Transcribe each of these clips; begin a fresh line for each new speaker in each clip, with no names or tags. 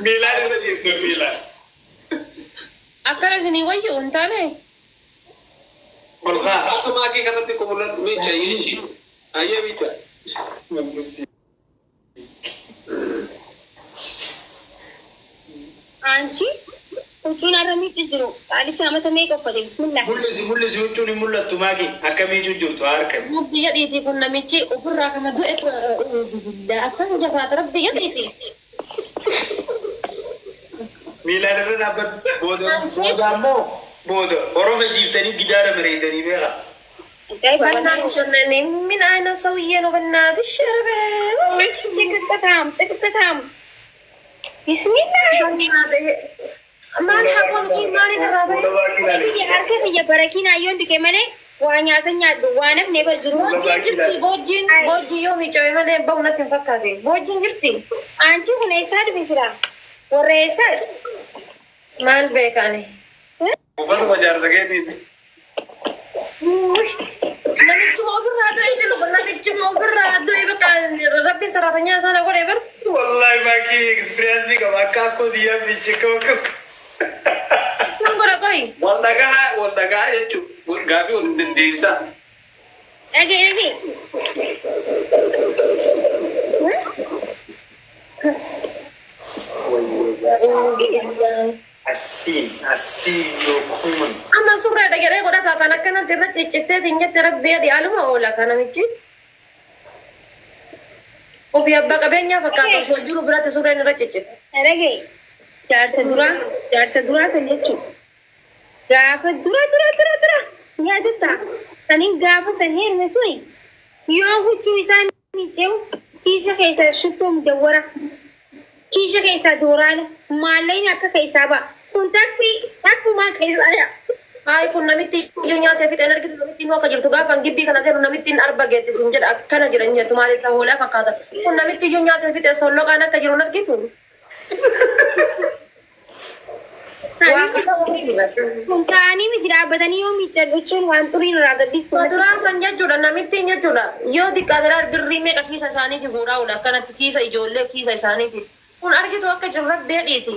ميلان بدي ميلان
أكره سني ويا أنت عليه
والله
ما كي كانت تقول مش شيء أيه بيتا
أنتي وشون أرمي تجرو على شامة تميك أفضل بسم الله
ملزي وشوني ملا تماكي أكمل جوجو تاركم
ربي يديتي كنا ميتي وبرا كما دعت أعوذ بالله أكره جفات ربي يديتي
ميلان رنا بودا مو بودا ورفع جيفتني جدار مريدني بيها
بنا شنني من أين سويا وبنا بالشرب
تكتام بسم الله
ما نحاول إيماني نرابي
يجي أركب يا بركين أيون بكمله وانيا سنيا وانا نبر جرو
بوجين يومي جاي ما نبغى نتفكر بوجين جرتي
أنتي هنا ساد بيسرا ورئيسات
مال بيكاني
وبرضه بجار سكيني
ربي سرطانيا سانا whatever
والله ما كي إكسبرينسي كم أكاكو ديا بيجيكو كس
نقول كوي
والدقا يجوا والقابي والدنيسا
أجي
السين يكون
أما سورة ده كده كده فأنا كنا تبغى تجتهد إنك تربي دي ألوم ولا كنا ميجي وفي أبغى كبينيا فكذا سوجو برا تسورة نرى تجتهد
أرجع جار سدورا سنيتشو غاف درا يا دتا تاني غاف سنين مسوي يوم كتشو إنسان ميجيو كيسة كيسة شتو مدورة كيسة كيسة دوران مالين أكا كيسة با كنتك في أكو ما كيسة يا
هاي كنا ميتي يونيا تفيت أنا ركيت ميتي نوكا جرتو غاف أنجيب بي كنا سير ميتي أربعة جت سنجر أكنا جرنيا تمالي سهولة فكذا كنا ميتي يونيا تفيت سولو كنا كجرون ركيتون
كنتاني مجرا بدني يوم يجلسون وانتورين راغدي
Saturaan kan jechuudha namitti jechuudha yoo diqqaadara birrii ka kiisa isaaniiti guuraa ola kanatti kiisa ijoollee kiisa isaaniiti kun argitu akka jiru rabbee dhiiti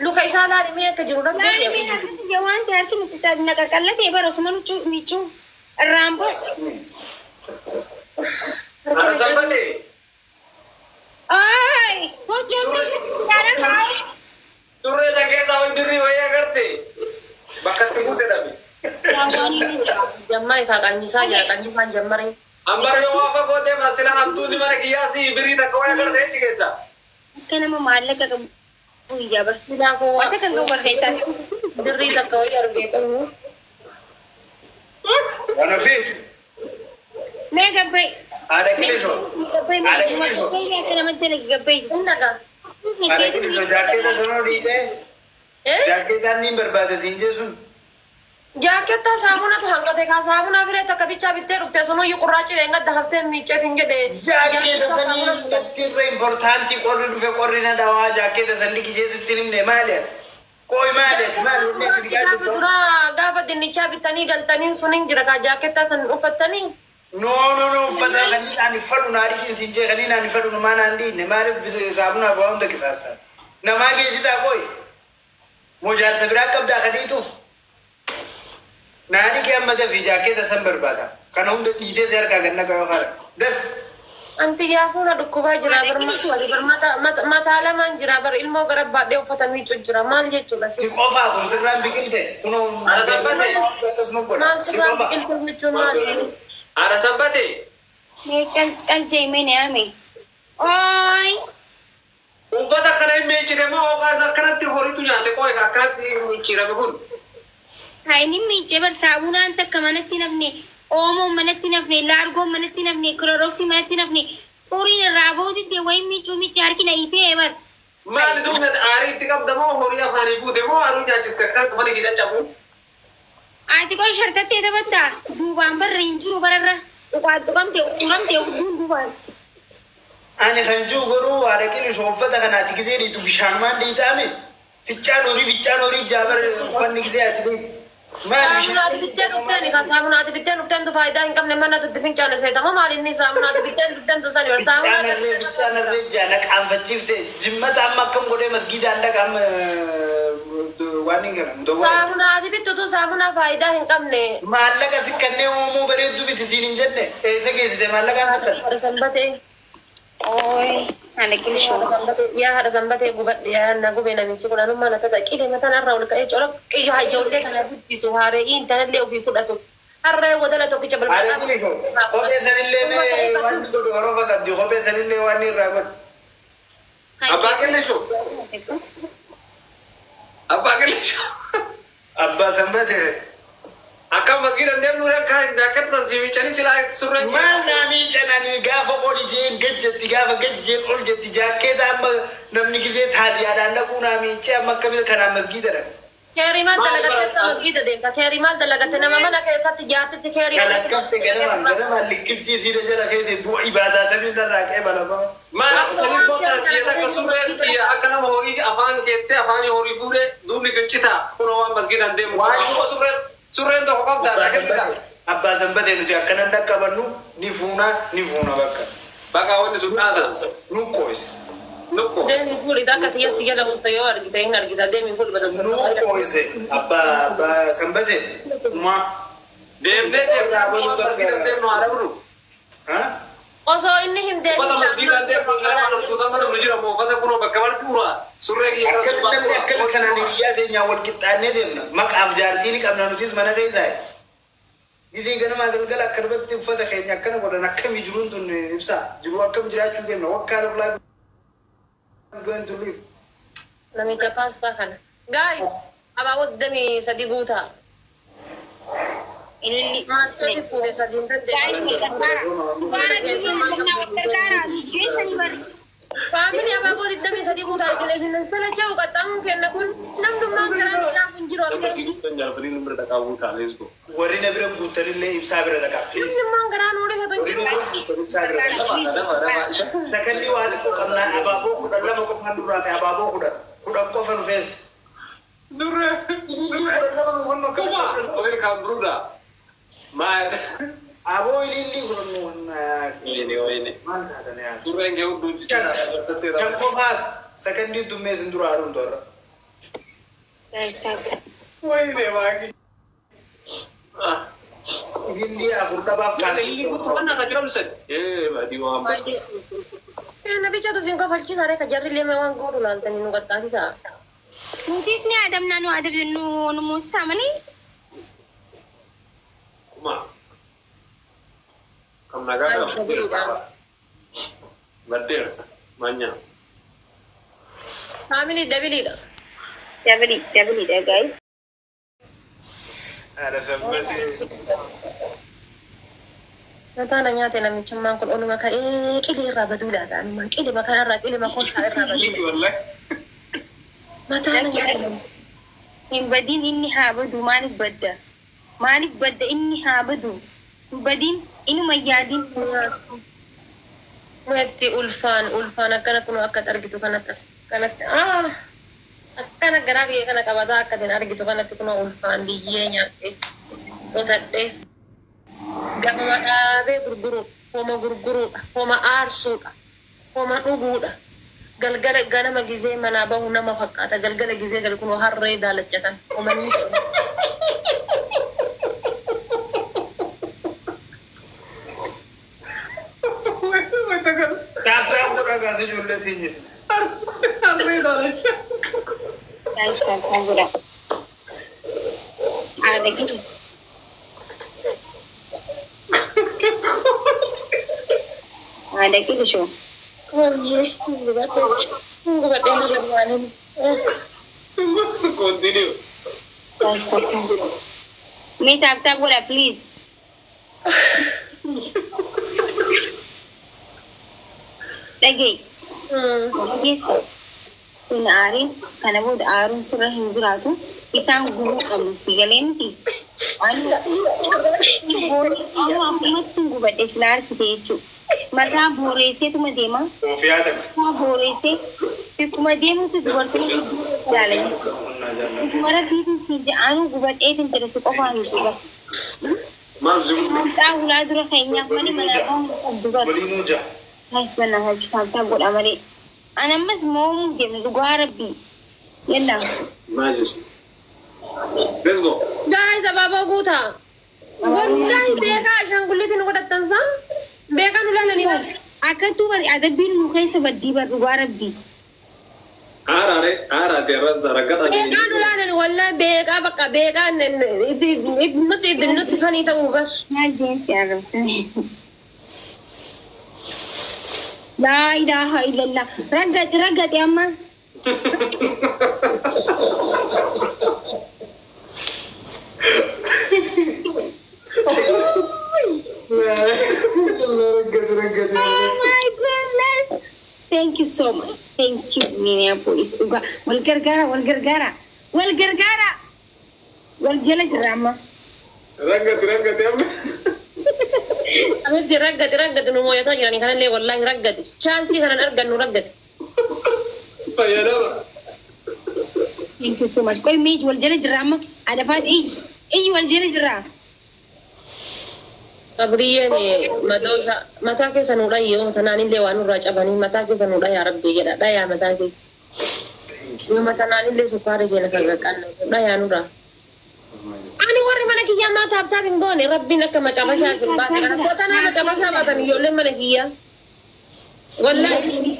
luka isaa laalimee akka jiru rabbee dhiiti
jawaan taarki nuti naqaqallate barasuma michuu raambos
Arasambate
ay gojooti daran
surre sakesa wandiri waya garte bakati muse dabi
jammari ka kanyisaa jira kanyisaan jammari
ambar yo wafa kote masila hamtuni mana kiyasi ibiri takka waya garte tikesa
kana ma maallaka ka buyya bas
silaa koo
wata kan gawar heesa
birrii takka wayii argeetamu
وانا في
me gabbay
على كل شو
gabbay
على كل شو
gabbay kana madde gabbay
innaga
على كل شو جاكي ده سنو ديته جاكي ده نيم برباد سينجي سن
jaaketta saamunatu hangate ka saamuna bire takka bicha bitte dhufte sunu yuqurraachi deenga dahaftee miicee hin jedhe
جاكي ده سني لكتير importanti قرر في قررنا دوا جاكي ده سني كي جيس تنم نه ماله कोई माले माले ने दिखा दो
dura gaafa dinnichaa bitanii galtanii suniin jira ka jaaketta san uffattanii
no fada khani ani fadu nari kin sinje khani ani fadu ma nandi ne mare bis sabuna baum da kisasta na mage sita koi mujar sabira kab da khadi tu nani ke amma da vija ke da san barbada kana hunda dide zar ka ganna ka khara daf
anti yaafuna dhukkubaa jira mata lamaan jira bar ilmoo gara baadhee uffatanii jira maal jechuudha
si qofa kun sirran biqilte kuno
Arasambate
tasma goda
maal
si
sirraa
qofa
biqiltuu jechuun maali
Arasambate
me cal jeme ne ame oy
ufata kana meechire mo oka kanatti horitu nyaate koy akkanatti michirame kun
hayni miche bar saabunaan takka manatti nafne oomo manatti nafne laargoo manatti nafne kloroksi manatti nafne uriin raabooti de way michuu michi harkina itee bar
maal duuna aari itti qabdamo horii afaanii fuute moo aruu nyaachiste akkanatti mana gida cabu
ati koy shartatte tabatta duubaan bar rinjuru bararra uqamte duubaan
ani khanju goru ara kin shofata kana tigize di tu bishan man di tame fichan ori jabar fanni gize ati
Saamunaa dibiddeen dhufteen kan saamunaa dibiddeen dhufteentu faayidaa hin qabne mana tutti fincaan seetama maal inni saamunaa dibiddeen dhufteentu sani bar saamunaa
Bichaanarree jaana qaanfachiifte jimmata amma akkam godhee masgiidaan dhaqam waan hin galan.
saamunaa dibittutu saamunaa faayidaa hin qabne.
Maallaqa si kanneen uumuu bareeddu biti siin hin jenne eessa geessite maallaqaan si
Sanbatee.
Oi, ana kilishoo.
Yaa haadha sanbatee gubadhe yaa na gubee namichi kun anummaa na tasa qile mataan har'a ol ka'ee cora qiyyo hajoollee kana guddisu haaree intanallee ofii fudhatu. Harree godala tokkicha balbalaa.
Kophee sanillee mee waan godhu oroofa qabdi kophee sanillee waan irraa godhu.
Abbaa qillishoo. Abbaa qillishoo.
Abbaa sanbatee.
Akka masgiidan deemnu akka tasbiichanii silaa surreen.
Maal naamii cananii gaafa ol ijeen gajjetti gaafa gajjeen ol jetti jaakkeeta amma namni gisee taasiyaadhaan dhaquu naamichi amma akkamita kanaan masgiidadha.
Keerii maal dalagatte masgiida deemta keerii maal dalagatte nama mana keessatti jaartitti keerii.
Kalaqqabte ganamaan likkiftii siida jala keessa du'a ibaadaa tamii irraa qe'ee balama.
Maal sanii boota jeeta akka surreen akka nama horii afaan keettee afaan horii fuudhee duubni gachitaa kunoo waan masgiidan deemu. Waan surreen tokko qabdaa.
Abbaa sanbatee nuti akkanan dhaqqabannu ni fuuna bakka.
Bakka wanni sun dhaadha.
Nuqqooyse.
Nuqqoo.
Deemii fuudhi akka xiyya si jala bulta yoo argite hin argita deemii fuudhi bada sirna.
Nuqqooyse abbaa sanbatee maa.
Deemnee jeeraa waan masgiidan deemnu haa dhabnu.
Osoo inni hin deemin.
Uffata masgiidaan deemnu gara mana tuuta mana nu jira uffata kunoo bakka marti uraa. Surree kiyya
Akkami namni akkami kanaan hiriyaa teenyaa wal qixxaannee deemna. Maqaaf jaartiin qabna nutis mana keessaa. Gisee ganamaa galgala akkanumatti uffata keenya akkana godhan akkamii jiruun tun ibsa. Jiruu akkam jiraachuu deemna. Wakkaan of laa going to live.
Namicha paastaa kana. Guys, abaaboo damee sadii guutaa.
Illi.
Sadi fuudhee sadii hin
Guys,
dandeenye.
Gara biyya wakkarkaara geessanii bari.
Family abaaboo digdamii sadii guutaa isin salachaa uqaxxaamuun kenna kun namdummaan garaa miidhaaf hin jiru akka.
Warri na bira guutanillee ibsaa bira dhaqaa.
Namdummaan garaa nuuri haa
Warri na
tojjiru.
bira guutan ibsaa bira dhaqaa. Takalli waa xiqqoo qabnaa abaaboo 12 qofaan duraa fi abaaboo 10 qofa nu feessa.
Durre. Oye, Cambruda. Mal.
Aboo ililli kun
Oye.
maal taatan yaa.
Durre nge udu.
Kan qofaaf sakandii dummeessin dura haruun torra.
Oye, bagi. Ah.
Ililli afur dhabaaf
Ini kutu mana tak kira bisa. Badi wam.
Nabicha tu singkong falchisa re kajarri leme waan gootu laaltanii nu qaxxaasisaa.
Nutis ni Adam nanu ada nu Musa mani.
Kuma. Kam naga. Betul. Manya.
Family dabiliidha.
Dabali dah guys.
Ada sabbati.
Nataana nyaate namichummaan kun oluma ka'ee qilee irraa baduu laata animmaan qilee makanarraa qilee makoonsaa irraa baduu.
Wallahi.
Mataana nyaate
Hin badin inni haa badu maaliif badda? Maaliif badda inni haa badu? Hin badin inuma yaadin.
Meetti ulfaan akkana kun akka argitu kanatti akkana garaa biyya kana qabataa akkatiin argitu kanatti kun ulfaan biyyee nyaatte qotadhee gama dhaabee gurguruudha homa aarsuudha homa dhuguudha galgala ganama gizee manaa bahu nama fakkaata galgala gizee gal kun harree daalachatan homanni
Taaptaan godhaa gaasa ijoollee seenyise.
Arre dalacha.
Guys, kan gura. Ada gitu. Ada gitu show.
Continue.
Guys, kan gura. Me tap gura please. Lagi. Yes. Kun Arin, kana bod Arun surah Hindu isang guru kamu sigalenti. Anu aku mat tunggu bade selar kitechu. Mata bore se tuma dema.
Oofiyaa takka.
Ma bore se kuma demu tu dubar tu dalai.
jaalladhe.
Mara biitiin si ja'aanu gubadheetiin jira si qofaan duba.
Maal jiru?
Taa ulaa dura keenyaaf mani mana duba.
Waliinuu ja'a.
Hasbana hajjifamtaa godha malee. Anammas moomuu deemne dhugaa rabbii. Yalla.
Majesty. Let's go.
Guys, ababa guuta. Wallahi beeka ashangullitiin godhattan san. Beeka nu laalanii bar.
Akkattuu bari adabbiin nu keessa baddii bar dhugaa rabbii.
Aara deeran zaragata.
Beeka nu laalanii wallahi beeka bakka beeka nuti fanii ta'uu bas.
Maal jeensi arrabsame. Laa ilaaha illallah. Raggati amma. Oh my goodness. Thank you so much. Thank you, Minneapolis. Wal gargara. Wal jala jirama.
Raggati amma.
Amitti raggati nu mooyataa jiranii kanallee wallahi raggati. Chaansii kanan argannu raggati.
Fayyadama.
Thank you so much. Koi meej wal jala jirama. Ada faat wal jala jira.
Abriye madosha mata ke sanuda yo tanani le wanu ra cabani mata ke sanuda ya rabbi ya da ya mata ke yo mata nani le sukare ke naka kan da ya nura ani warri mana kiya mata abta bingone rabbi naka macabasha simba kana kota na macabasha batani yo le mana kiya wallahi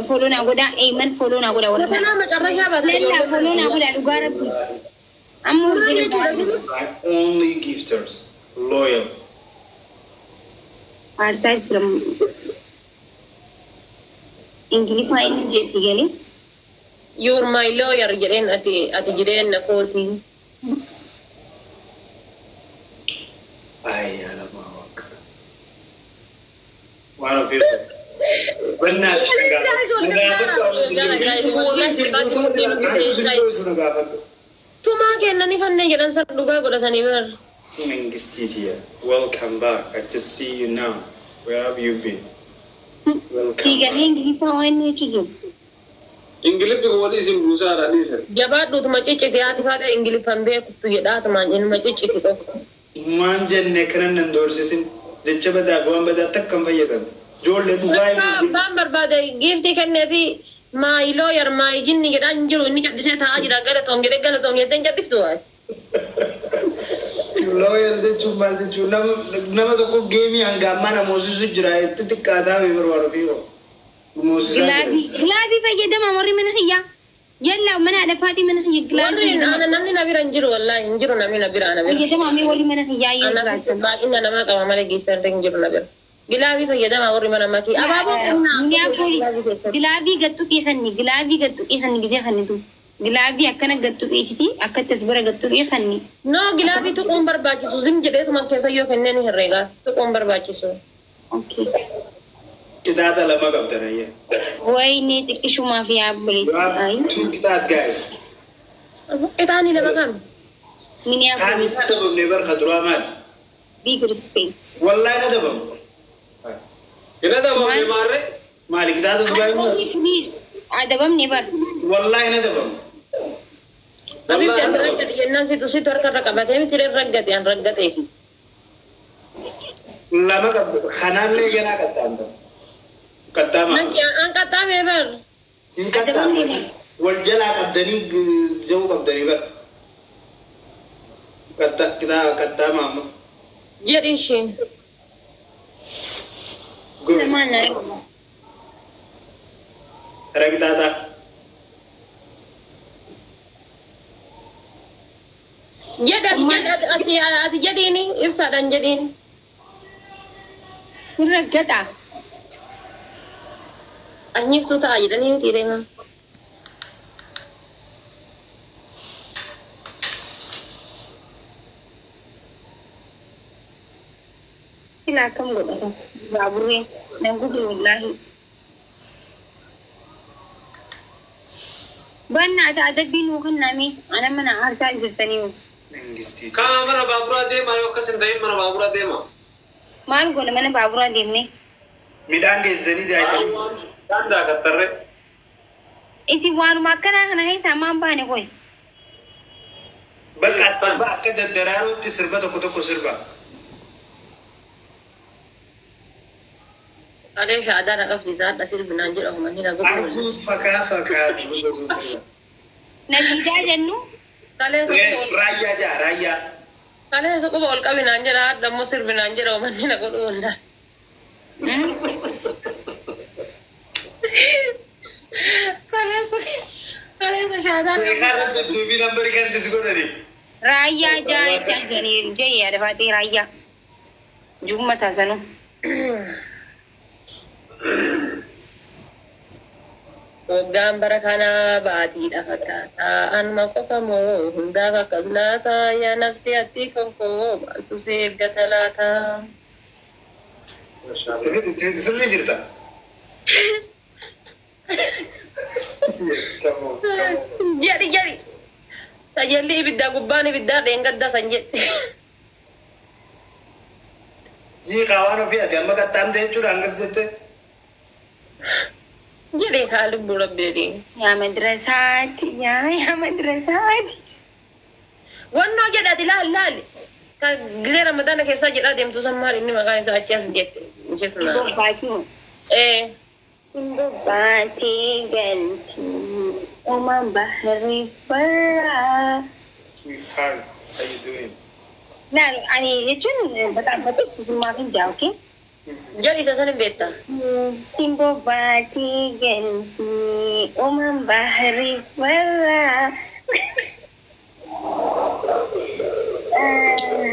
follow na goda amen follow na goda
kota na macabasha batani yo le
follow na goda lugar rabbi amur
Only gifters, loyal.
outside from English fine jesi gani
you're my lawyer jiren ati jiren na koti
Ay, alamawak. One of you. Benar,
Tuma kenna ni fanne jiran sa duga godhatani bar
Mengistitia, welcome back. I just see you now. Where have you been? Welcome
Tiga
back.
English fine kiyo
English bi wali isim busa ra ni sir.
jabaadhu tuma cicciti ati faada ingiliffan beektu jedhaa tuma jenuma cicciti qofa
Maan jenne kanan nan doorsisin jecha badaa waan badaa takkan fayyadamu. Ijoollee dhugaa
abbaan barbaade giiftii kenneefi maayi looyar maayi jinni jedhaan jiru inni caddisee taa'aa jira galatoom jettee hin caddiftu waati.
Lawyer jechuun maal jechuun nama tokko geemii hanga ammaa namoosisu jira itti xiqqaataa barbaadu fi
Gilabii fayyadama warri mana hiyyaa. Yalla mana ada faati mana hiyyaa
warri
gilabii.
namni na bira hin jiru wallahi hin jiru namni na bira ana bira.
Fayyadama amee warri mana hiyyaa yoo
Ana
jiraatan.
baay'ina namaa qaba malee giiftarri hin jiru na bira. Gilabii fayyadama warri mana makii abaaboo
Minneapolis gilabii gattu qeefanni gisee kannitu. Gilabii akkana gattu qeesiti akkattas bira gattu qeefanni.
no gilabii tuquun barbaachisu zim jedheetuma keessa yoo kenneen herreegaa tuquun barbaachisu.
Okay.
Kitaata lama qabdan ayya.
Wayne xiqqishumaa fi yaabbilees.
You have two kitaat guys.
Itaanii lama kam.
Kaan
Minneapolis
ina dabamne barka duraa maal?
big respect.
Wallahi ina dabam.
Ina da ba me mare.
Maali kitaata duraa ina?
Adabamne bar.
Wallahi ina dabam.
Abitti an raggate jennaan situ harkarra qabatee miti raggate an raggateefi.
Lama qabdu kanaallee ganaa qaxxaamta. Qaxxaamaa.
An qaxxaamee bar.
Hin qaxxaamne. Wal jalaa qabdanii jawuu qabdanii bar. Qaxxaamaa amma.
Jedhi ishiin.
Gobe.
Mana?
Hara kitaata.
Ati jedhiini ibsaadhaan jedhiini.
Raggata.
Anyiftuu ta'a jedhanii miti deemaa.
Sila kam godhata. Baaburee nan gudu wallahi. Banna ata adabbiin nuu kenname ana mana haarsaa jirtanii.
Mengistiiti.
Ka mana babura deema yoo kasin ta'in mana babura deema.
Maal goone mana baaburaa deemne?
Midhaan geessanii daa'imman.
Danda kattarre.
Isin waanuma akkanaa kana keessaa maan baane koy?
Bakka sirba akka daddaraarootti sirba tokko tokko sirba.
Alee shaadaa na qabsiisaa adda sirbinaan jedhamu manni na godhu.
Arguut fakaa sirba sirba.
Natiijaa jennu.
Raayyaa jaa raayyaa.
Kalee suquba ol qabinaan jedha adda immoo sirbinaan jedhamu manni na godhu hundaa. Kalee shaadaa.
Seekarratti duubii nambarii kan disi godhani.
Raayyaa jaa janiiru jee yaada baatee raayyaa. Jumma taasanu.
Waggaan bara kanaa baatiidha fakkaata. Anuma qofa moo hundaaf akkas laata? Yaa nafsi atti konkoo maaltu si eeggata laata?
Sirri jirta.
Jadi. Tajalli ibiddaa gubbaan ibiddaa dheengadda san jetti.
Jii qaawaan ofii ati amma qaxxaamte jechuudha hangas jette.
Jadi kaaluu bura beekee.
Yaa madrasaati.
Wannoo jedhati laali. Ka gisee ramadaana keessaa jedhaa deemtu san maal inni maqaan isaa achi as jette.
Bobbaatii. Bobbaatii galtii. Uumaan bahri faraa.
How you doing?
Laal ani jechuun baxaabbatu sisummaa fi jaa okay?
Jadi isa san hin beektaa?
Simbo baatii galtii. Uumaan bahri faraa.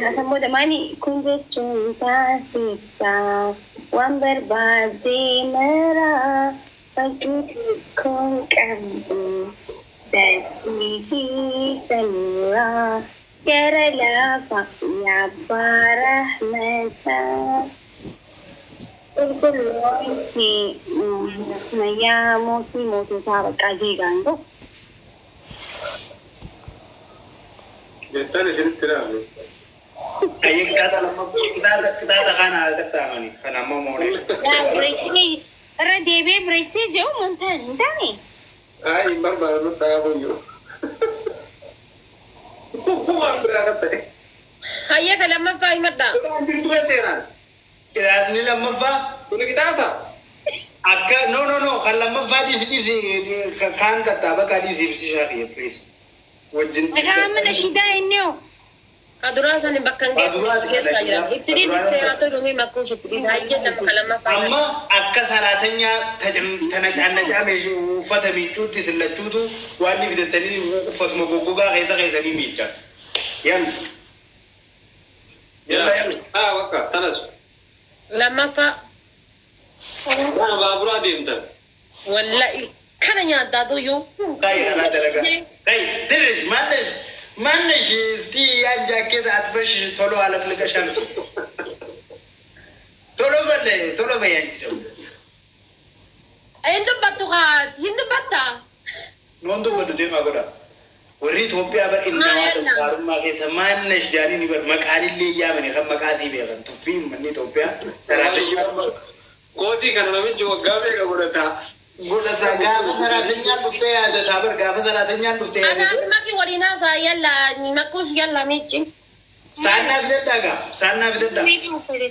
Asamboda maani kun jechuun taasisaa waan barbaadee maraa fakkii kun qabdu dachii sanuraa gara lafa yaabbaa rahmataa qulqulloonni mayyaa moototaa baqqaa jeegaan ga'u.
Jettan isinitti dhaabne.
Ayyee kitaaba kana qaxxaamani kan amma moonee.
Irra deebi'ee bireessee jiru montaan hin taane.
Hin barbaadu dhaabuyyuu. Waan biraa kan ta'e.
Hayyee ka lammaffaa himadhaa.
Kitaaba birture seeraan.
Kitaabni lammaffaa
Kuni kitaaba.
akka no kan lammaffaa dhiisi kan qaxxaaba kaa dhiisi ibsishaa fi please. Wajjin.
Dhagaa mana shidaa inni hoo.
Kaduraa san bakka hin geessaa jiran. Itti dhiisi seeraatoo dhumii makkuu shitti dhiisa. Hayyee nama ka lammaffaa.
Amma akka saraatanyaa tanacaannacaa uffata miicuutti sillachuutu waan fidatanii uffatuma goggogaa keessanii miicca. Yammi. Yammi.
Wakka tanas.
Lammaffaa.
Waan baaburaa deemtan.
Wallahi kana nyaataa tuyyuu.
Kai ana dalaga. Kai dirish mannesh sti ያን ጃኬት አትበሽ ቶሎ አለቅልቀሽ አምጪ። ቶሎ በይ አንቺ ደግሞ
hindu batta.
ወንዱ ወንዱ ደማ ጎዳ ወሪ ኢትዮጵያ በር ኢንዳማ ተባሩማ ከሰ ማነሽ ጃኒ ኒበር መቃሊሌ ያመኔ ከመቃሲ ቢያበን ቱፊ ምን ኢትዮጵያ ሰራተኛ
Kooti kana namichi waggaa meeqa godhata?
godhata gaafa saraatenyaa dhuftee yaadata bar gaafa saraatenyaa dhuftee yaadata.
Anak maki walina sa yalla ni makush yalla michi.
Saanaa bidaddaa gaa saanaa bidaddaa.
Wiiqii uffate